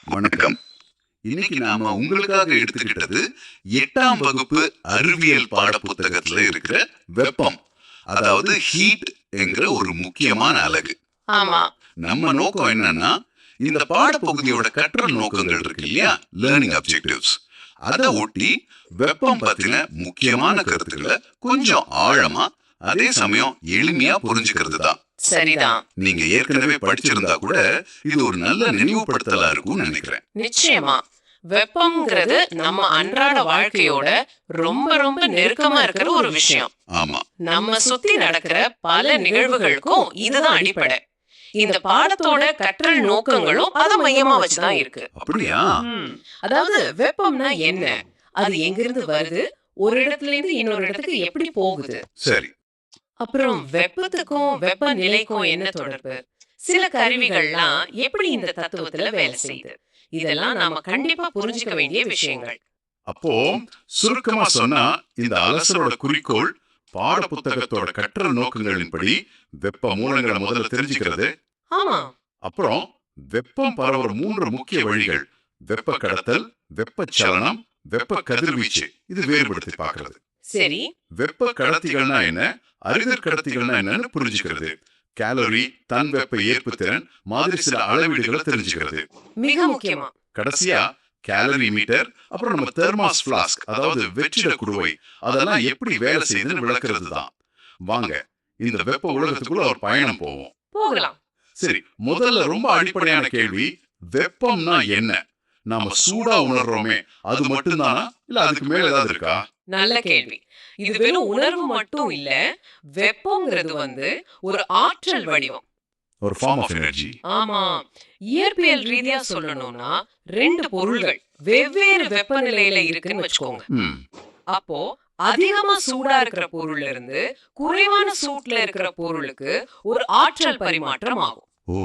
வணக்கம். இன்னைக்கு நாம உங்களுக்காக எடுத்துக்கிட்டது 8ஆம் வகுப்பு அறிவியல் பாட புத்தகத்துல இருக்கிற வெப்பம், அதாவது ஹீட் என்கிற ஒரு முக்கியமான அலகு. ஆமா. நம்ம நோக்கம் என்னன்னா, இந்த பாடப்பகுதியோட கற்றல் நோக்கங்கள் இருக்கு இல்லையா, லேர்னிங் அப்ஜெக்டிவ்ஸ், அதை ஒட்டி வெப்பம் பத்தின முக்கியமான கருத்துக்களை கொஞ்சம் ஆழமா, அதே சமயம் எளிமையா புரிஞ்சுக்கிறது தான். சரிதான். நீங்க ஏற்கனவே படிச்சிருந்தா கூட இது ஒரு நல்ல நினைவுபடுத்தலா இருக்கும்னு நினைக்கிறேன். நிச்சயமா. வெப்பம்ங்கிறது நம்ம அன்றாட வாழ்க்கையோட ரொம்ப ரொம்ப நெருக்கமா இருக்கிற ஒரு விஷயம். ஆமா. நம்ம சுத்தி நடக்கிற பல நிகழ்வுகளுக்கும் இதுதான் அடிப்படை. இந்த பாடத்தோட கற்றல் நோக்கங்களும் அதை மையமா வச்சுதான் இருக்கு. அப்படியா? அதாவது வெப்பம்னா என்ன, அது எங்கிருந்து வருது, ஒரு இடத்துல இருந்து இன்னொரு இடத்துக்கு எப்படி போகுது, சரி. அப்புறம் வெப்பத்துக்கும் வெப்பநிலைக்கும் என்ன தொடர்பு, சில கருவிகள்லாம் எப்படி இந்த தத்துவத்துல வேலை செய்யுது, இதெல்லாம் நாம கண்டிப்பா புரிஞ்சுக்க வேண்டிய விஷயங்கள். அப்போ சுருக்கமா சொன்னா, இந்த அலசலோட குறிக்கோள் பாட புத்தகத்தோட கற்றல் நோக்கங்களின்படி வெப்ப மூலங்களை முதல்ல தெரிஞ்சுக்கிறது. ஆமா. அப்புறம் வெப்பம் பரவுற 3 முக்கிய வழிகள்: வெப்ப கடத்தல், வெப்பச்சலனம், வெப்ப கதிர்வீச்சு. இது வேறுபடுத்தி பார்க்கிறது. சரி. வெப்ப கடத்திகள்னா என்ன, அறிதற் கடத்திகள்னா என்னன்னு புரிஞ்சுக்கிறது. கேலரி, தன் வெப்ப ஏற்பு திறன் மாதிரி சில அளவீடுகளை தெரிஞ்சுக்கிறது. மிக முக்கியமா. கடைசியா கேலரி மீட்டர், அப்புறம் நம்ம தெர்மாஸ் பிளாஸ்க், அதாவது வெற்றிட குடுவை, அதெல்லாம் எப்படி வேலை செய்யுதுன்னு விளக்குறது தான். வாங்க இந்த வெப்ப உலகத்துக்குள்ள ஒரு பயணம் போவோம். போகலாம். சரி, முதல்ல ரொம்ப அடிப்படையான கேள்வி, வெப்பம்னா என்ன? நாம சூடா உணர்றோமே, அது மட்டும்தானா, இல்ல அதுக்கு மேல ஏதாவது இருக்கா? நல்ல கேள்வி. இது வெறும் உணர்வு மட்டும் இல்ல. வெப்பம்ங்கிறது ஒரு ஆற்றல் வடிவம். ஒரு ஃபார்ம் ஆஃப் எனர்ஜி. ஆமா. இயற்பியல் ரீதியா சொல்லணும்னா 2 பொருள்கள் வெவ்வேறு வெப்பநிலையில இருக்குன்னு வச்சுக்கோங்க. அப்போ அதிகமா சூடா இருக்கிற பொருள்ல இருந்து குறைவான சூட்ல இருக்கிற பொருளுக்கு ஒரு ஆற்றல் பரிமாற்றம் ஆகும். ஓ,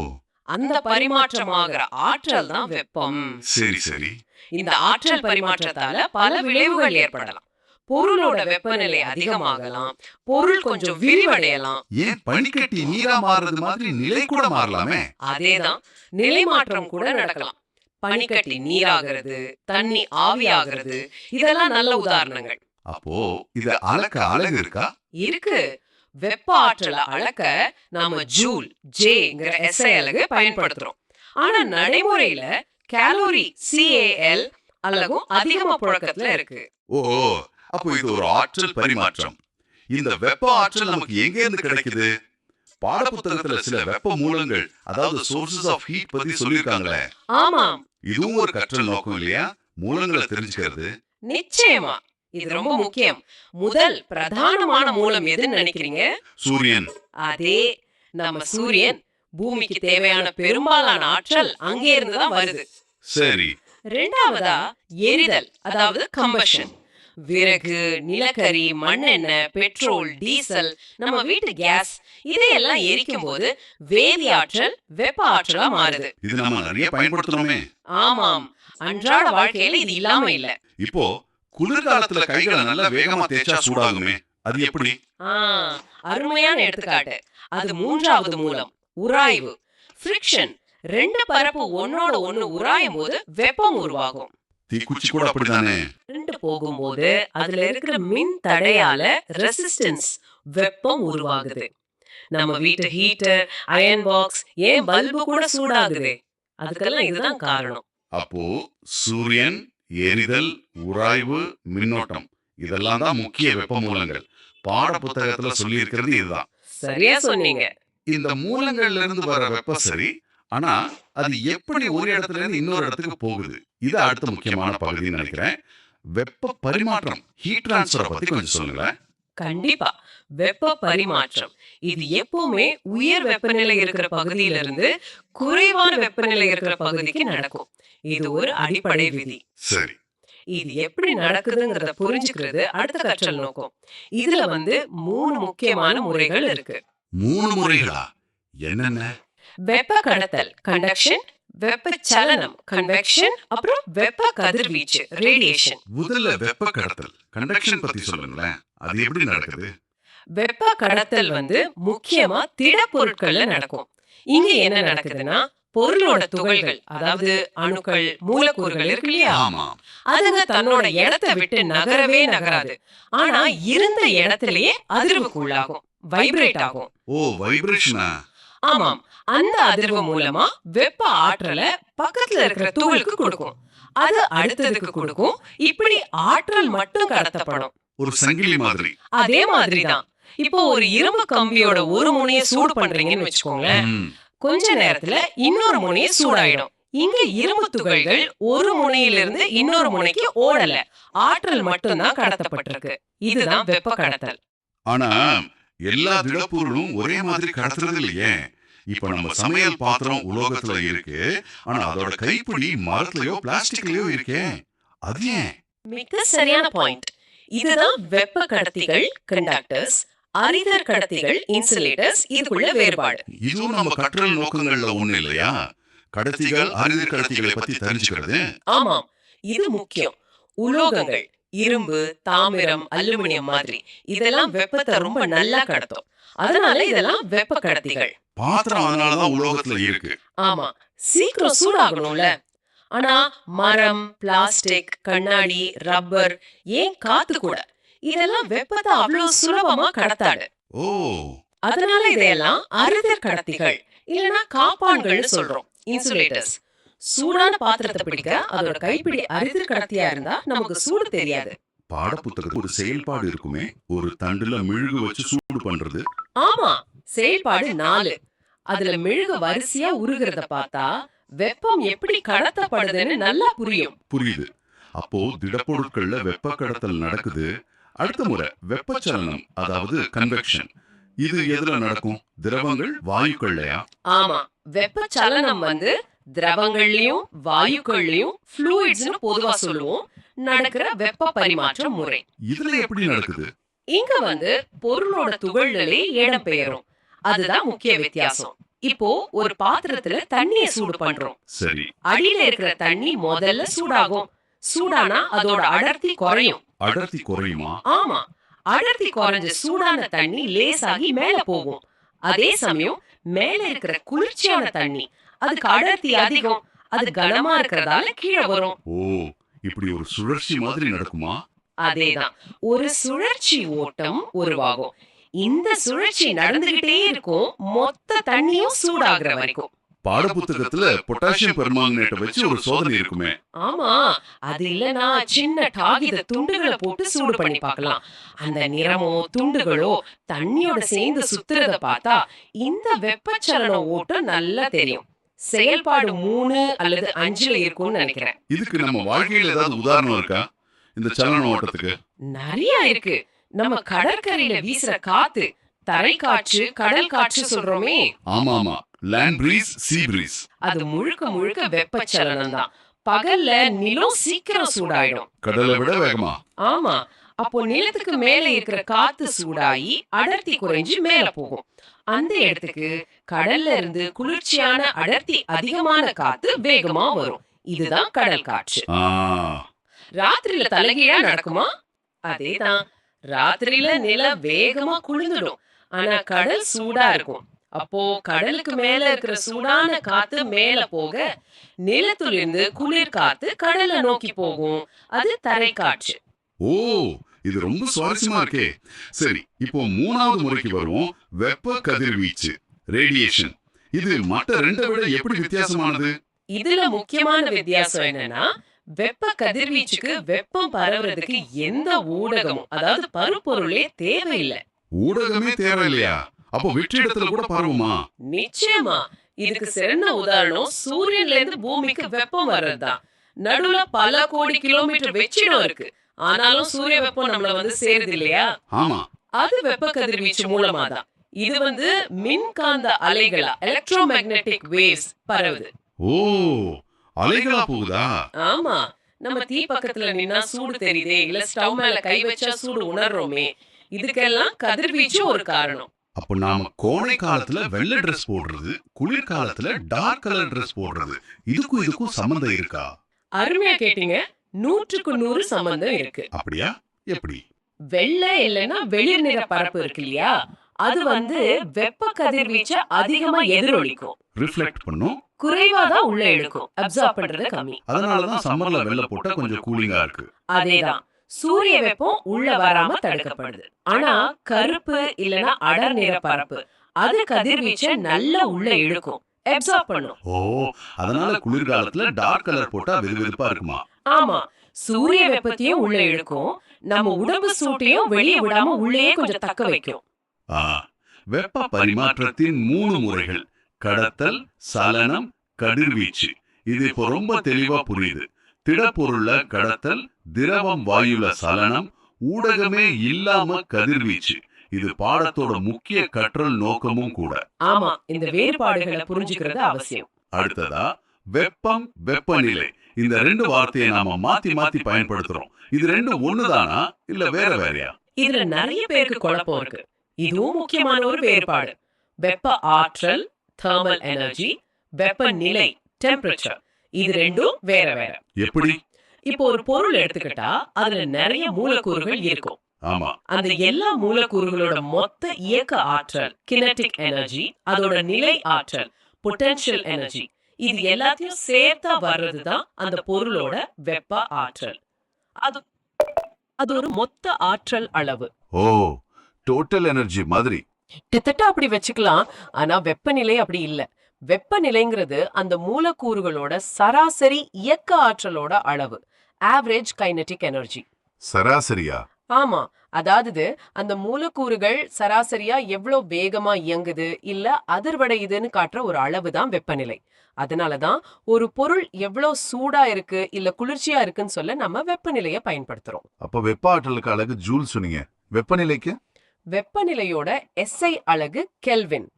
அந்த பரிமாற்றமாகிற ஆற்றல் தான் வெப்பம். சரி சரி. இந்த ஆற்றல் பரிமாற்றத்தால பல விளைவுகள் ஏற்படலாம். பொருளோட வெப்பநிலை அதிகமாகலாம், பொருள் கொஞ்சம் விரிவடையலாம். ஏன் பனிக்கட்டி நீரா மாறுறது மாதிரி நிலை கூட மாறலாமே? அதேதான், நிலை மாற்றம் கூட நடக்கலாம். பனிக்கட்டி நீராகிறது, தண்ணி ஆவியாகிறது, இதெல்லாம் நல்ல உதாரணங்கள். அப்போ இத அளக்க அலகு இருக்கா? இருக்கு. வெப்ப ஆற்றலை அளக்க நாம ஜூல், ஜேங்கிற SI அலகு பயன்படுத்துறோம். ஆனா நடைமுறையில கேலோரி, CAL அலகும் அதிகமா புழக்கத்துல இருக்கு. ஓ, அப்போ இது ஒரு ஆற்றல் பரிமாற்றம். இந்த வெப்ப ஆற்றல் நமக்கு எங்க இருந்து கிடைக்குது? பாடப்புத்தகத்துல சில வெப்ப மூலங்கள், அதாவது சோர்சஸ் ஆஃப் ஹீட் பத்தி சொல்லிருக்காங்களே. ஆமாம். இதுவும் ஒரு கற்றல் நோக்கம் இல்லையா, மூலங்களை தெரிஞ்சுக்கிறது? நிச்சயமா. இது ரொம்ப முக்கியம். முதல் பிரதானமான மூலம் எதுன்னு நினைக்கிறீங்க? சூரியன். அதே. நம்ம சூரியன் பூமிக்கு தேவையான பெரும்பாலான ஆற்றல் அங்கே இருந்து தான் வருது. சரி. இரண்டாவதா எரிதல், அதாவது கம்பஷன். விறகு, நிலக்கரி, மண்ணெண்ணெய், பெட்ரோல், டீசல், நம்ம வீட்டு கேஸ், இதையெல்லாம் எரிக்கும் போது வேதி ஆற்றல் வெப்ப ஆற்றலா மாறுது. இது நம்ம நிறைய பயன்படுத்துறோமே. ஆமாம். அன்றாட வாழ்க்கையில இது இல்லாம இல்ல. இப்போ குளிர்காலத்துல கைகளை நல்லா வேகமா தேய்ச்சா சூடாகுமே, அது எப்படி? அருமையான எடுத்துக்காட்டு. அது 3வது மூலம், உராய்வு, ஃபிரிக்ஷன். 2 பரப்பு ஒன்னோட ஒன்னு உராயும் போது வெப்பம் உருவாகும். தீக்குச்சி கூட அப்படிதானே? 2 போகும்போது அதுல இருக்கிற மின் தடையால ரெசிஸ்டன்ஸ், வெப்பம் உருவாகுது. நம்ம வீட்டு ஹீட்டர், அயன் பாக்ஸ், ஏன் பல்பு கூட சூடாகுது. அதுக்கெல்லாம் இதுதான் காரணம். அப்போ சூரியன், எரிதல், உராய்வு, மின்னோட்டம், இதெல்லாம் தான் முக்கிய வெப்ப மூலங்கள். பாட புத்தகத்துல சொல்லி இருக்கிறது இதுதான். சரியா சொன்னீங்க. இந்த மூலங்கள்ல இருந்து வர வெப்பம் சரி, ஆனா அது எப்படி ஒரு இடத்துல இருந்து இன்னொரு இடத்துக்கு போகுது, இது அடுத்த முக்கியமான பகுதின்னு நினைக்கிறேன். வெப்ப பரிமாற்றம், ஹீட் டிரான்ஸ்ஃபர் பத்தி கொஞ்சம் சொல்லுங்களேன். கண்டிப்பா. வெப்ப பரிமாற்றம் இது எப்பவுமே உயர் வெப்பநிலை இருக்கிற பகுதியில இருந்து குறைவான வெப்பநிலை இருக்கிற பகுதிக்கு நடக்கும். இது ஒரு அடிப்படை விதி. சரி. இது எப்படி நடக்குதுங்கிறத புரிஞ்சுக்கிறது அடுத்த கற்றல் நோக்கம். இதுல 3 முக்கியமான முறைகள் இருக்கு. 3 முறைகளா? என்னென்ன? வெப்ப கடத்தல், கண்டக்ஷன், வெப்ப சலனம், கன்வெக்ஷன், அப்புறம் வெப்ப கதிர்வீச்சு, ரேடியேஷன். முதல்ல வெப்ப கடத்தல், கண்டக்ஷன் பத்தி சொல்லுங்களேன். அது எப்படி நடக்குது? வெப்ப கடத்தல் முக்கியமா திட பொருட்கள்ல நடக்கும். இங்க என்ன நடக்குதுன்னா, பொருளோட துகள்கள், அதாவது அணுக்கள், மூலக்கூறுகள் இருக்கு இல்லையா, ஆமா. அதுங்க தன்னோட இடத்தை விட்டு நகரவே நகராது. ஆனா இருந்த இடத்திலேயே அதிர்வுக்குள்ளாகும், வைப்ரேட் ஆகும். ஓ, வைப்ரேஷனா? ஆமாம். அந்த அதிர்வு மூலமா வெப்ப ஆற்றலை பக்கத்துல இருக்கிற தூளுக்கு கொடுக்கும், அது அடுத்ததுக்கு கொடுக்கும். இப்படி ஆற்றல் மட்டும் கடத்தப்படும். ஒரு சங்கிலி மாதிரி. அதே மாதிரிதான் இப்போ ஒரு இரும்பு கம்பியோட ஒரு முனையை சூடு பண்றீங்கன்னு வச்சுக்கோங்களேன். கொஞ்ச நேரத்துல இன்னொரு முனையை சூடாயிடும். இங்க இரும்பு துகள்கள் ஒரு முனையிலிருந்து இன்னொரு முனைக்கு ஓடல, ஆற்றல் மட்டும்தான் கடத்தப்பட்டிருக்கு. இதுதான் வெப்ப கடத்தல். ஆனா எல்லா திடப்பொருளும் ஒரே மாதிரி கடத்துறது இல்லையே. இப்ப நம்ம சமையல் பாத்திரம் உலோகத்துல இருக்கு, ஆனா அதோட கைப்பிடி மரத்துலயோ பிளாஸ்டிக்லயோ இருக்கே, அது ஏன்? மிக சரியான பாயிண்ட். இதுதான் வெப்ப கடத்திகள் கண்டக்டர்ஸ், அரிதர் கடத்திகள் இன்சுலேட்டர்ஸ். இதுக்குள்ள வேறுபாடு. இதுவும் நம்ம கற்றல் நோக்கங்கள்ல ஒண்ணு இல்லையா? கடத்திகள், அரிதர் கடத்திகளை பத்தி தெரிஞ்சுக்கிறது. ஆமாம், இது முக்கியம். உலோகங்கள், இரும்பு, தாமிரம், அலுமினியம் மாதிரி இதெல்லாம் வெப்பத்தை ரொம்ப நல்லா கடத்தும். அதனால இதெல்லாம் வெப்ப கடத்திகள். பாத்திரம் அதனாலதான் உலோகத்துல இருக்கு. ஆமா, சீக்கிரம் சூடாகணும்ல. ஆனா மரம், பிளாஸ்டிக், கண்ணாடி, ரப்பர், ஏன் காத்து கூட, இதெல்லாம் வெப்பத்தை அவ்வளவு சுலபமா கடத்தாது. ஓ, அதனால இதையெல்லாம் அரிதர் கடத்திகள் இல்லனா காப்பான்கள்னு சொல்றோம், இன்சுலேட்டர்ஸ். சூடான பாத்திரத்தை பிடிக்க அதோட கைப்பிடி அரிதர் கடத்தியா இருந்தா நமக்கு சூடு தெரியாது. பாடப்புத்தகத்துக்கு ஒரு செயல்பாடு இருக்குமே, ஒரு தண்டுல மெழுகு வச்சு சூடு பண்றது. ஆமா, செயல்பாடு 4. அதுல மெழுகு வரிசையா உருகிறத பார்த்தா வெப்பம் எப்படி கடத்தப்படுதுன்னு நல்லா புரியும். புரியுது. அப்போ திடப்பொருட்கள்ல வெப்ப கடத்தல் நடக்குது. அடுத்த முறை வெப்பச்சலனம், அதாவது கன்வெக்ஷன், இது எதுல நடக்கும்? திரவங்கள், வாயுக்கள்லயா? ஆமா, வெப்பச்சலனம் வந்து திரவங்கள்லயும் வாயுக்கள்லயும் ஃப்ளூயிட்ஸ்னு பொதுவா சொல்லுவோம் நடக்கிற வெப்ப பரிமாற்ற முறை. இதுல எப்படி நடக்குது? இங்க வந்து பொருளோட துகள்களே இடம் பெயரும். அதுதான் முக்கிய வித்தியாசம். இப்போ ஒரு பாத்திரத்துல தண்ணிய சூடு பண்றோம். சரி. அடியில இருக்கிற தண்ணி முதல்ல சூடாகும். சூடானா அதோட அடர்த்தி குறையும். அடர்த்தி குறையுமா? ஆமா, அடர்த்தி குறைஞ்ச சூடான தண்ணி லேசாகி மேல போகும். அதே சமயம் மேல இருக்கிற குளிர்ச்சியான தண்ணி, அதுக்கு அடர்த்தி அதிகம், அது கனமா இருக்கிறதால கீழே வரும். ஓ, இப்படி ஒரு சுழற்சி மாதிரி நடக்குமா? அதேதான், ஒரு சுழற்சி ஓட்டம் உருவாகும். இந்த சுழற்சி நடந்துகிட்டே இருக்கும், மொத்த தண்ணியும் சூடாகிற வரைக்கும். பாடப்புத்தகத்துல பொட்டாசியம் பெர்மாங்கனேட்டை வச்சு ஒரு சோதனை இருக்குமே. ஆமா, அது இல்லனா சின்ன காகித துண்டுகளை போட்டு சூடு பண்ணி பார்க்கலாம். அந்த நிறமோ துண்டுகளோ தண்ணியோட சேர்ந்து சுத்துறத பார்த்தா இந்த வெப்பச்சலன ஓட்டம் நல்லா தெரியும். செயல்பாடு 3 அல்லது 5ல இருக்கும்னு நினைக்கிறேன். இதுக்கு நம்ம வாழ்க்கையில ஏதாவது உதாரணம் இருக்கா இந்த சலன ஓட்டத்துக்கு? நிறைய இருக்கு. நம்ம கடற்கரையில வீசுற காத்து, தரை காற்று, கடல் காற்று சொல்றோமே. ஆமா ஆமா, லேண்ட் பிரீஸ், சீ பிரீஸ். அது முழுக்க முழுக்க வெப்பச்சலனம் தான். பகல்ல நிலம் சீக்கிரம் சூடாயிடும். கடலை விட வேகமா? ஆமா, அப்போ நிலத்துக்கு மேல இருக்கிற காத்து சூடாகி அடர்த்தி குறைஞ்சு மேல போகும். அந்த இடத்துக்கு கடல்ல இருந்து குளிர்ச்சியான அடர்த்தி அதிகமான காத்து வேகமா வரும். இதுதான் கடல் காற்று. ராத்திரியில தலைகீழா நடக்குமா? அதேதான், ராத்திரியில நிலம் வேகமா குளிர்ந்துடும், ஆனா கடல் சூடா இருக்கும். அப்போ கடலுக்கு மேல இருக்கிற சூடான காத்து மேல போக நிலத்திலிருந்து குளிர் காத்து கடலை நோக்கி போகும். அது தரை காற்று. ஓ, இது ரொம்ப சுவாரஸ்யமா இருக்கே. சரி, இப்போ 3வது முறைக்கு வருவோம். வெப்ப கதிர்வீச்சு, ரேடியேஷன். இது மற்ற 2 விட எப்படி வித்தியாசமானது? இதுல முக்கியமான வித்தியாசம் என்னன்னா, வெப்ப கதிர்வீச்சுக்கு வெப்பம் பரவுறதுக்கு எந்த ஊடகமும், அதாவது பருப்பொருளே தேவையில்லை. ஊடகமே தேவையில்லையா? அப்போ வெற்றிடத்துல கூட பரவுமா? நிச்சயமா. இதுக்கு சிறந்த உதாரணம் சூரியன்ல இருந்து பூமிக்கு வெப்பம் வர்றதுதான். நடுவுல பல கோடி கிலோமீட்டர் வெற்றிடம் இருக்கு, ஆனாலும் சூரிய வெப்பம் நம்மள வந்து சேருது இல்லையா? ஆமா, அது வெப்ப கதிர்வீச்சு மூலமா தான். இது வந்து மின்காந்த அலைகளா, எலக்ட்ரோ மேக்னெட்டிக் வேவ்ஸ் பரவுது. ஓ, அலைகளா போகுதா? ஆமா, நம்ம தீ பக்கத்துல நின்னா சூடு தெரியுதே, இல்ல ஸ்டவ் மேல கை வச்சா சூடு உணர்றோமே, இதுக்கெல்லாம் கதிர்வீச்சு ஒரு காரணம். அப்ப நாம கோடை காலத்துல வெள்ளை Dress போடுறது, குளிர் காலத்துல டார்க் கலர் Dress போடுறது, இதுக்கும் சம்பந்தம் இருக்கா? அருமையா கேட்டீங்க. 100க்கு 100 சம்பந்தம் இருக்கு. அப்படியா? எப்படி? வெள்ளை இல்லைன்னா வெளிர் நிற பரப்பு இருக்கு இல்லையா, அது வந்து வெப்ப கதிர்வீச்ச அதிகமா எதிரொலிக்கும், ரிஃப்ளெக்ட் பண்ணும். குறைவாதான் உள்ள இழுக்கும், அப்சார்ப் பண்றது கம்மி. அதனாலதான் சம்மர்ல வெள்ளை போட்டா கொஞ்சம் கூலிங்கா இருக்கு. அதேதான், சூரிய வெப்பம் உள்ள வராம தடுக்கப்படுது. ஆனா கருப்பு இல்லனா அடர் நிற பரப்பு அது கதிர்வீச்சை நல்லா உள்ள இழுக்கும், அப்சார்ப் பண்ணும். ஓ, அதனால குளிர்காலத்துல டார்க் கலர் போட்டா வெதுவெதுப்பா இருக்குமா? ஆமா, சூரிய வெப்பத்தையும் உள்ள இழுக்கும், நம்ம உடம்பு சூட்டையும் வெளியே விடாம உள்ளே கொஞ்சம் தக்க வைக்கும். வெப்ப பரிமாற்றத்தின் 3 முறைகள்: கடத்தல், சலனம், கதிர்வீச்சு. இது இப்போ ரொம்ப தெளிவா புரியுது. திடப்பொருள்ல கடத்தல், திரவம் வாயுல சலனம், ஊடகமே இல்லாம கதிர்வீச்சு. இது பாடத்தோட முக்கிய கற்றல் நோக்கமும் கூட. ஆமா, இந்த வேறுபாடுகளை புரிஞ்சுக்கிறது அவசியம். அடுத்ததா வெப்பம், வெப்பநிலை. இந்த 2 வார்த்தையை நாம மாத்தி மாத்தி பயன்படுத்துறோம். இது ரெண்டும் ஒண்ணுதானா இல்ல வேற வேறையா? இதுல நிறைய பேருக்கு குழப்பம் இருக்கு. இதுவும் முக்கியமான ஒரு வேறுபாடு. வெப்ப ஆற்றல், தெர்மல் எனர்ஜி, வெப்பநிலை, டெம்பரேச்சர், இது ரெண்டும் வேற வேற. எப்படி? இப்போ ஒரு பொருள் எடுத்துக்கிட்டா அதுல நிறைய மூலக்கூறுகள் இருக்கும். ஆமா, அந்த எல்லா மூலக்கூறுகளோட மொத்த இயக்க ஆற்றல், கினெடிக் எனர்ஜி, அதோட நிலை ஆற்றல், பொட்டன்ஷியல் எனர்ஜி, இது எல்லாத்தையும் சேர்த்தா வர்றதுதான் அந்த பொருளோட வெப்ப ஆற்றல். அது ஒரு மொத்த ஆற்றல் அளவு. ஓ, டோட்டல் எனர்ஜி மாதிரி. கிட்டத்தட்ட அப்படி வச்சுக்கலாம். ஆனா வெப்பநிலை அப்படி இல்ல. வெப்பநிலைங்கிறது அந்த மூலக்கூறுகளோட சராசரி இயக்க ஆற்றலோட அளவு, ஆவரேஜ் கைனெடிக் எனர்ஜி. சராசரியா? ஆமா, அதாவது அந்த மூலக்கூறுகள் சராசரியா எவ்வளவு வேகமா இயங்குது இல்ல அதிர்வடையுதுன்னு காட்டுற ஒரு அளவு தான் வெப்பநிலை. அதனாலதான் ஒரு பொருள் எவ்வளவு சூடா இருக்கு இல்ல குளிர்ச்சியா இருக்குன்னு சொல்ல நம்ம வெப்பநிலையை பயன்படுத்துறோம். அப்ப வெப்ப ஆற்றலுக்கு அலகு ஜூல் சொன்னீங்க. வெப்பநிலைக்கு? வெப்பநிலையோட SI அலகு கெல்வின்.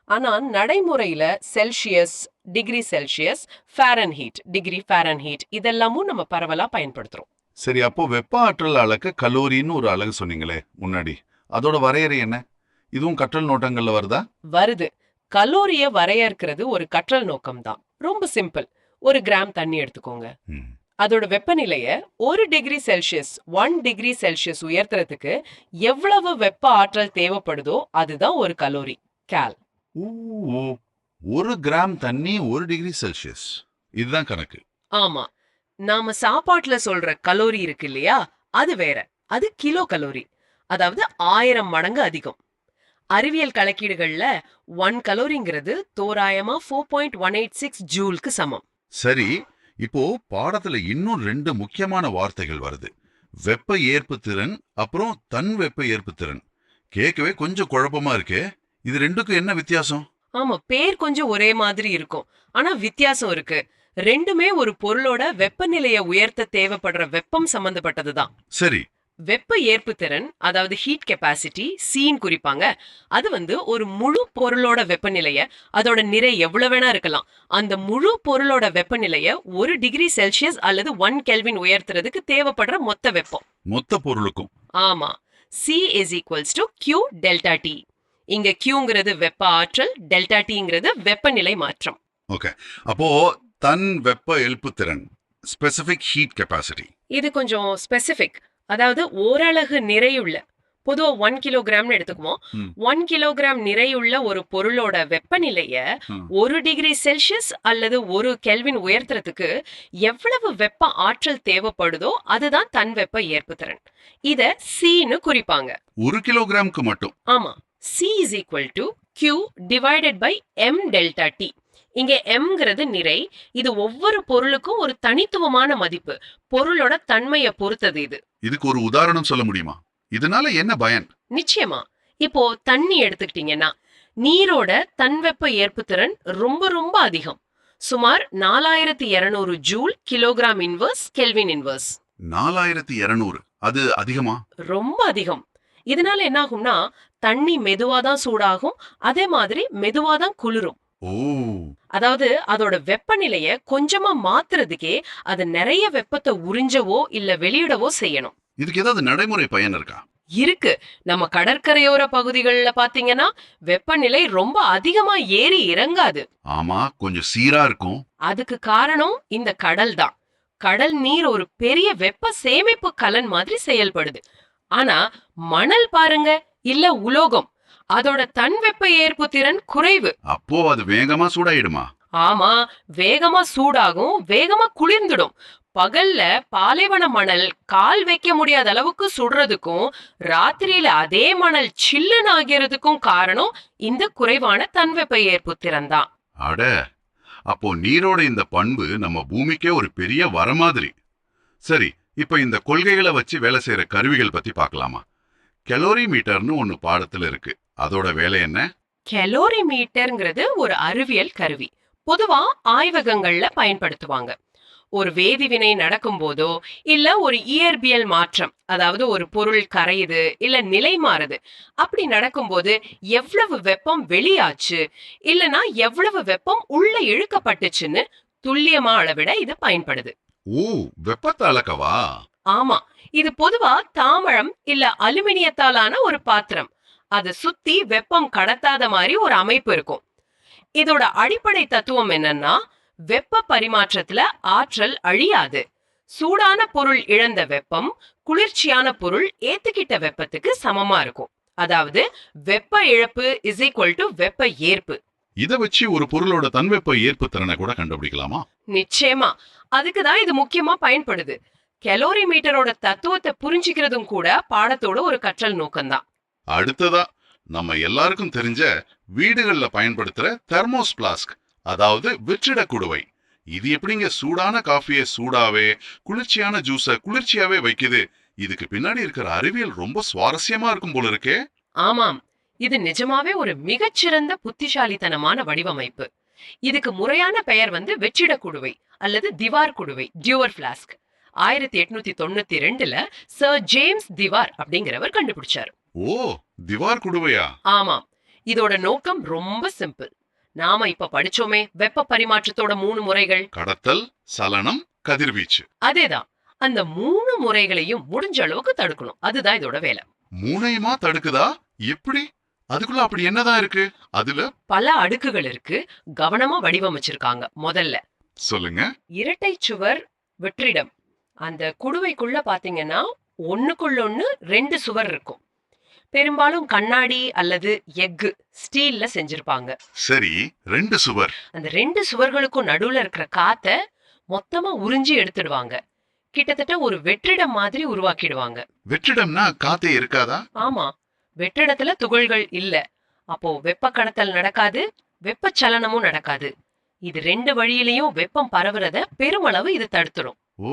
ஆனா நடைமுறையில Celsius, degree Celsius, Fahrenheit, degree Fahrenheit இதெல்லாமும் நம்ம பரவலா பயன்படுத்துறோம். சரி, அப்போ வெப்ப ஆற்றல் அளக்க கலோரின்னு ஒரு அலகு சொன்னீங்களே முன்னாடி, அதோட வரையறை என்ன? இதுவும் கற்றல் நோட்டங்கள்ல வருதா? வருது. கலோரிய வரையறுக்கிறது ஒரு கற்றல் நோக்கம் தான். ரொம்ப சிம்பிள். 1 கிராம் தண்ணி எடுத்துக்கோங்க. அதோட வெப்பநிலைய 1 டிகிரி செல்சியஸ் 1 டிகிரி செல்சியஸ் உயர்த்துறதுக்கு எவ்வளவு வெப்ப ஆற்றல் தேவைப்படுதோ அதுதான் ஒரு கலோரி, கால். 1 கிராம் தண்ணி 1 டிகிரி செல்சியஸ், இதுதான் கணக்கு. ஆமா, நாம சாப்பாட்டுல சொல்ற கலோரி இருக்கு இல்லையா, அது வேற. அது கிலோ கலோரி, அதாவது 1000 மடங்கு அதிகம். அறிவியல் கணக்கீடுகள்ல 1 கலோரிங்கிறது தோராயமா 4.186 ஜூலுக்கு சமம். சரி, இப்போ பாடத்துல இன்னும் 2 முக்கியமான வார்த்தைகள் வருது. வெப்ப ஏற்பு திறன், அப்புறம் தன் வெப்ப ஏற்பு திறன். கேட்கவே கொஞ்சம் குழப்பமா இருக்கே, இது ரெண்டுக்கும் என்ன வித்தியாசம்? ஆமா, பேர் கொஞ்சம் ஒரே மாதிரி இருக்கும், ஆனா வித்தியாசம் இருக்கு. ரெண்டுமே ஒரு பொருளோட வெப்பநிலையை உயர்த்த தேவைப்படுற வெப்பம் சம்பந்தப்பட்டதுதான். சரி, வெப்ப ஏற்பு திறன், அதாவது ஹீட் கெப்பாசிட்டி, சீன் குறிப்பாங்க. அது ஒரு முழு பொருளோட வெப்பநிலைய, அதோட நிறை எவ்வளவு வேணா இருக்கலாம், அந்த முழு பொருளோட வெப்பநிலைய 1 டிகிரி செல்சியஸ் அல்லது 1 கெல்வின் உயர்த்துறதுக்கு தேவைப்படுற மொத்த வெப்பம். மொத்த பொருளுக்கும். ஆமா, C is equals to Q delta T. இங்க Qங்கிறது வெப்ப ஆற்றல், டெல்டா Tங்கிறது வெப்பநிலை மாற்றம். ஓகே, அப்போ தன் வெப்ப ஏற்பு திறன், ஸ்பெசிபிக் ஹீட் கெப்பாசிட்டி. இது கொஞ்சம் ஸ்பெசிபிக், அதாவது ஓரலகு நிறையுள்ள, பொதுவா 1 கிலோகிராம்னு எடுத்துக்குவோம். 1 கிலோகிராம் நிறையுள்ள ஒரு பொருளோட வெப்பநிலைய 1 டிகிரி செல்சியஸ் அல்லது 1 கெல்வின் உயர்த்துறதுக்கு எவ்வளவு வெப்ப ஆற்றல் தேவைப்படுதோ அதுதான் தன் வெப்ப ஏற்புத்திறன். இத Cன்னு குறிப்பாங்க. 1 கிலோகிராமுக்கு மட்டும். ஆமா, C is equal to Q divided by M delta T. இங்க Mங்கிறது நிறை. இது ஒவ்வொரு பொருளுக்கும் ஒரு தனித்துவமான மதிப்பு, பொருளோட தன்மையை பொறுத்தது. இதுக்கு ஒரு உதாரணம் சொல்ல முடியுமா? இதனால என்ன பயன்? நிச்சயமா. இப்போ தண்ணி எடுத்துக்கிட்டீங்கன்னா, நீரோட தன்வெப்ப ஏற்புத்திறன் ரொம்ப ரொம்ப அதிகம். சுமார் 4200 joule kilogram inverse kelvin inverse. 4200, அது அதிகமா? ரொம்ப அதிகம். இதனால என்ன ஆகும்னா, தண்ணி மெதுவாதான் சூடாகும், அதே மாதிரி மெதுவாதான் குளிரும். அதாவது அதோட வெப்பநிலைய கொஞ்சமா மாத்துறதுக்கே அது நிறைய வெப்பத்தை உறிஞ்சவோ இல்ல வெளியிடவோ செய்யணும். இதுக்கு ஏதாவது நடைமுறை பயன் இருக்கா? இருக்கு. நம்ம கடற்கரையோர பகுதிகள்ல பாத்தீங்கன்னா வெப்பநிலை ரொம்ப அதிகமா ஏறி இறங்காது. ஆமா, கொஞ்சம் சீரா இருக்கும். அதுக்கு காரணம் இந்த கடல் தான். கடல் நீர் ஒரு பெரிய வெப்ப சேமிப்பு கலன் மாதிரி செயல்படுது. ஆனா மணல் பாருங்க, இல்ல உலோகம், அதோட தன் வெப்ப ஏற்பு திறன் குறைவு. அப்போ அது வேகமா சூடாயிடுமா? ஆமா, வேகமா சூடாகும், வேகமா குளிர்ந்துடும். பகல்ல பாலைவன மணல் கால் வைக்க முடியாத அளவுக்கு சுடுறதுக்கும், ராத்திரியில அதே மணல் சில்லுன்னு ஆகிறதுக்கும் காரணம் இந்த குறைவான தன்வெப்ப ஏற்பு திறன் தான். அட, அப்போ நீரோட இந்த பண்பு நம்ம பூமிக்கே ஒரு பெரிய வர மாதிரி. சரி, இப்ப இந்த கொள்கைகளை வச்சு வேலை செய்யற கருவிகள் பத்தி பார்க்கலாமா? கலோரிமீட்டர்னு ஒன்னு பாடத்துல இருக்கு. அதோட வேலை என்ன? கலோரிமீட்டர்ங்கிறது ஒரு அறிவியல் கருவி. பொதுவா ஆய்வகங்கள்ல பயன்படுத்துவாங்க. ஒரு வேதிவினை நடக்கும் போதோ இல்ல ஒரு இயற்பியல் மாற்றம், அதாவது ஒரு பொருள் கரையுது இல்ல நிலை மாறுது, அப்படி நடக்கும்போது எவ்வளவு வெப்பம் வெளியாச்சு இல்லனா எவ்வளவு வெப்பம் உள்ள இழுக்கப்பட்டுச்சுன்னு துல்லியமா அளவிட இது பயன்படுது. ஓ, வெப்பத்தை அளக்கவா? ஆமா, இது பொதுவா தாமிரம் இல்ல அலுமினியத்தாலான ஒரு பாத்திரம். அதை சுத்தி வெப்பம் கடத்தாத மாதிரி ஒரு அமைப்பு இருக்கும். இதோட அடிப்படை தத்துவம் என்னன்னா, வெப்ப பரிமாற்றத்துல ஆற்றல் அழியாது. சூடான பொருள் இழந்த வெப்பம் குளிர்ச்சியான பொருள் ஏத்துக்கிட்ட வெப்பத்துக்கு சமமா இருக்கும். அதாவது வெப்ப இழப்பு இஸ் ஈக்குவல் டு வெப்ப ஏற்பு. இத வச்சு ஒரு பொருளோட தன்வெப்ப ஏற்பு திறனை கூட கண்டுபிடிக்கலாமா? நிச்சயமா, அதுக்குதான் இது முக்கியமா பயன்படுது. கலோரிமீட்டரோட தத்துவத்தை புரிஞ்சுக்கிறதும் கூட பாடத்தோட ஒரு கற்றல் நோக்கம்தான். அடுத்ததா நம்ம எல்லாருக்கும் தெரிஞ்ச வீடுகள்ல பயன்படுத்துற தெர்மோஸ் பிளாஸ்க், அதாவது வெற்றிட குடுவை. இது எப்படிங்க சூடான காஃபியை சூடாவே, குளிர்ச்சியான ஜூஸ குளிர்ச்சியாவே வைக்குது? இதுக்கு பின்னாடி இருக்கிற அறிவியல் ரொம்ப சுவாரஸ்யமா இருக்கும் போல இருக்கே. ஆமாம், இது நிஜமாவே ஒரு மிகச்சிறந்த புத்திசாலித்தனமான வடிவமைப்பு. இதுக்கு முறையான பெயர் வெற்றிட குடுவை அல்லது திவார் குடுவை, டியூவர் பிளாஸ்க். 1892ல சர் ஜேம்ஸ் திவார் அப்படிங்கிறவர் கண்டுபிடிச்சார். ஓ, திவார் குடுவையா? ஆமாம், இதோட நோக்கம் ரொம்ப சிம்பிள். நாம இப்ப படிச்சோமே வெப்ப பரிமாற்றத்தோட 3 முறைகள், கடத்தல், சலனம், கதிர்வீச்சு. அதேதான். அந்த 3 முறைகளையும் முடிஞ்ச அளவுக்கு தடுக்கணும். அதுதான் இதோட வேலை. மூணையுமா தடுக்குதா? எப்படி? அதுக்குள்ள அப்படி என்னதான் இருக்கு? அதுல பல அடுக்குகள் இருக்கு. கவனமா வடிவமைச்சிருக்காங்க. முதல்ல சொல்லுங்க. இரட்டை சுவர் வெற்றிடம். அந்த குடுவைக்குள்ள பாத்தீங்கன்னா ஒண்ணுக்குள்ள ஒண்ணு 2 சுவர் இருக்கும். பெரும்பாலும் கண்ணாடி அல்லது எஃகு, ஸ்டீல்ல செஞ்சிருப்பாங்க. சரி, 2 சுவர். அந்த 2 சுவர்களுக்கும் நடுவுல இருக்கிற காத்த மொத்தமா உறிஞ்சி எடுத்துடுவாங்க. கிட்டத்தட்ட ஒரு வெற்றிடம் மாதிரி உருவாக்கிடுவாங்க. வெற்றிடம்னா காத்தே இருக்காதா? ஆமா, வெற்றிடத்துல துகள்கள் இல்ல. அப்போ வெப்ப கடத்தல் நடக்காது, வெப்பச்சலனமும் நடக்காது. இது 2 வழியிலையும் வெப்பம் பரவுறத பெருமளவு இது தடுத்துடும். ஓ,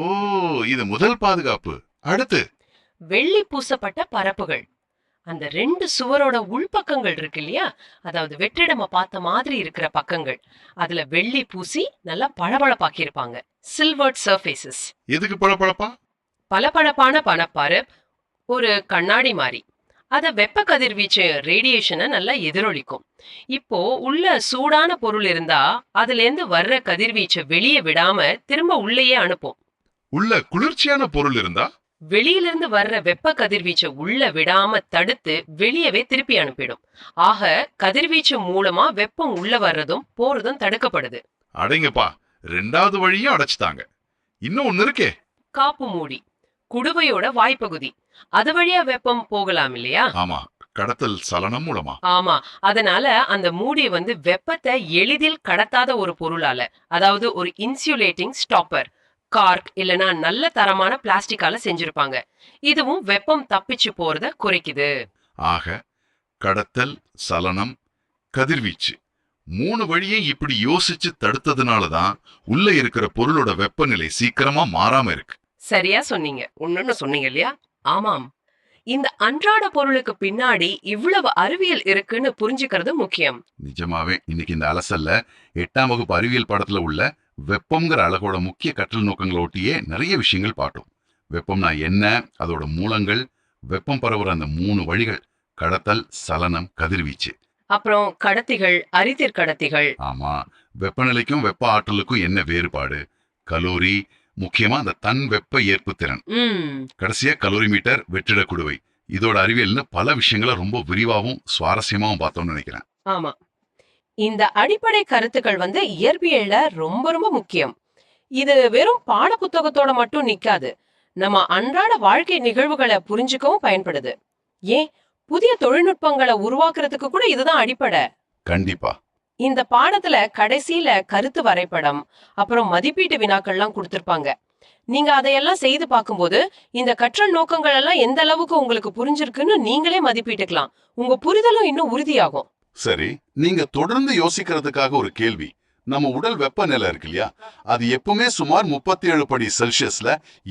இது முதல் பாதுகாப்பு. அடுத்து வெள்ளி பூசப்பட்ட பரப்புகள். அந்த 2 சுவரோட உள்பக்கங்கள் இருக்கு இல்லையா, அதாவது வெற்றிடம பார்த்த மாதிரி இருக்கிற பக்கங்கள், அதுல வெள்ளி பூசி நல்லா பளபளப்பாக்கி இருப்பாங்க. சில்வர்ட் சர்ஃபேசஸ். எதுக்கு பளபளப்பா? பளபளப்பான பணப்பாரு ஒரு கண்ணாடி மாதிரி. அத வெப்ப கதிர்வீச்சு ரேடியேஷனை நல்லா எதிரொலிக்கும். இப்போ உள்ள சூடான பொருள் இருந்தா அதுல இருந்து வர்ற கதிர்வீச்சை வெளியே விடாம திரும்ப உள்ளேயே அனுப்பும். உள்ள குளிர்ச்சியான பொருள் இருந்தா வெளியிலிருந்து வர்ற வெப்ப கதிர்வீச்சை உள்ள விடாம தடுத்து வெளியவே திருப்பி அனுப்பிடும். ஆக கதிர்வீச்சு மூலமா வெப்பம் உள்ள வர்றதும் போறதும் தடுக்கப்படுது. அடங்கப்பா, 2வது வழியும் அடைச்சிட்டாங்க. இன்னும் ஒண்ணு இருக்கே. காப்பு மூடி, குடுவையோட வாய்ப்பகுதி. அது வழியா வெப்பம் போகலாம் இல்லையா? ஆமா, கடத்தல் சலனம் மூலமா. ஆமா, அதனால அந்த மூடி வெப்பத்தை எளிதில் கடத்தாத ஒரு பொருளால, அதாவது ஒரு இன்சுலேட்டிங் ஸ்டாப்பர், கார்க் இல்லனா நல்ல தரமான பிளாஸ்டிக்கால செஞ்சிருப்பாங்க. இதுவும் வெப்பம் தப்பிச்சு போறத குறைக்குது. ஆக கடத்தல், சலனம், கதிர்வீச்சு 3 வழியை இப்படி யோசிச்சு தடுத்ததுனாலதான் உள்ள இருக்கிற பொருளோட வெப்பநிலை சீக்கிரமா மாறாம இருக்கு. சரியா சொன்னீங்க. ஒண்ணுன்னு சொன்னீங்க இல்லையா? ஆமாம், இந்த அன்றாட பொருளுக்கு பின்னாடி இவ்வளவு அறிவியல் இருக்குன்னு புரிஞ்சுக்கிறது முக்கியம். நிஜமாவே இன்னைக்கு இந்த அலசல்ல 8ஆம் வகுப்பு அறிவியல் பாடத்துல உள்ள வெப்பம்ங்கிற அழகோட முக்கிய கற்றல் நோக்கங்களை ஒட்டியே நிறைய விஷயங்கள் பார்த்தோம். வெப்பம்னா என்ன, அதோட மூலங்கள், வெப்பம் பரவுற அந்த 3 வழிகள், கடத்தல், சலனம், கதிர்வீச்சு. அப்புறம் கடத்திகள், அரிதிர் கடத்திகள். ஆமா, வெப்பநிலைக்கும் வெப்ப ஆற்றலுக்கும் என்ன வேறுபாடு, கலோரி, முக்கியமா அந்த தன் வெப்ப ஏற்பு திறன், கடைசியா கலோரிமீட்டர், வெற்றிட குடுவை. இதோட அறிவியல்னு பல விஷயங்களை ரொம்ப விரிவாகவும் சுவாரஸ்யமாவும் பார்த்தோம்னு நினைக்கிறேன். ஆமா, இந்த அடிப்படை கருத்துக்கள் இயற்பியல்ல ரொம்ப ரொம்ப முக்கியம். இது வெறும் பாட புத்தகத்தோட மட்டும் நிக்காது, நம்ம அன்றாட வாழ்க்கை நிகழ்வுகளை புரிஞ்சுக்கவும் பயன்படுது. ஏன், புதிய தொழில்நுட்பங்களை உருவாக்குறதுக்கு கூட இதுதான் அடிப்படை. கண்டிப்பா. இந்த பாடத்துல கடைசியில கருத்து வரைபடம் அப்புறம் மதிப்பீட்டு வினாக்கள்லாம் கொடுத்திருப்பாங்க. நீங்க அதையெல்லாம் செய்து பார்க்கும்போது இந்த கற்றல் நோக்கங்கள் எல்லாம் எந்த அளவுக்கு உங்களுக்கு புரிஞ்சிருக்குன்னு நீங்களே மதிப்பீட்டுக்கலாம். உங்க புரிதலும் இன்னும் உறுதியாகும். சரி, நீங்க தொடர்ந்து யோசிக்கிறதுக்காக ஒரு கேள்வி. நம்ம உடல் வெப்பநிலை இருக்கு இல்லையா, அது எப்பவுமே சுமார் 37 படி செல்சியஸ்ல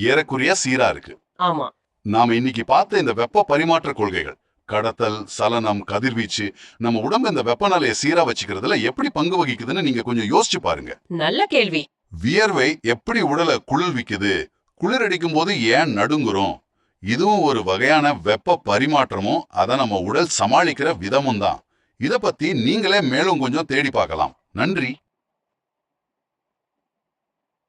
ஏறக்குறைய சீரா இருக்கு. ஆமா, நாம இன்னைக்கு பார்த்த இந்த வெப்ப பரிமாற்ற கொள்கைகள், கடத்தல், சலனம், கதிர்வீச்சு, நம்ம உடம்பு இந்த வெப்பநிலையை சீரா வச்சுக்கிறதுல எப்படி பங்கு வகிக்குதுன்னு நீங்க கொஞ்சம் யோசிச்சு பாருங்க. நல்ல கேள்வி. வியர்வை எப்படி உடலை குளிர்விக்குது, குளிர் அடிக்கும் போது ஏன் நடுங்குறோம், இதுவும் ஒரு வகையான வெப்ப பரிமாற்றமும் அதை நம்ம உடல் சமாளிக்கிற விதமும் தான். இத பத்தி நீங்களே மேலும் கொஞ்சம் தேடி பார்க்கலாம். நன்றி.